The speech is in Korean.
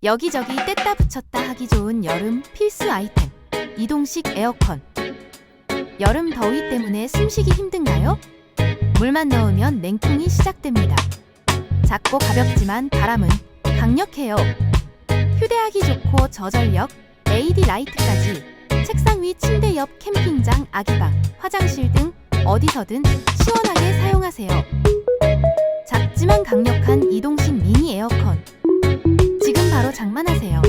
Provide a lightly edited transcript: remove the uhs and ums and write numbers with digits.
여기저기 뗐다 붙였다 하기 좋은 여름 필수 아이템, 이동식 에어컨. 여름 더위 때문에 숨쉬기 힘든가요? 물만 넣으면 냉풍이 시작됩니다. 작고 가볍지만 바람은 강력해요. 휴대하기 좋고 저전력, LED 라이트까지 책상 위, 침대 옆, 캠핑장, 아기방, 화장실 등 어디서든 시원하게 사용하세요. 작지만 강력한 이동식 미니 에어컨. 지금 바로 장만하세요.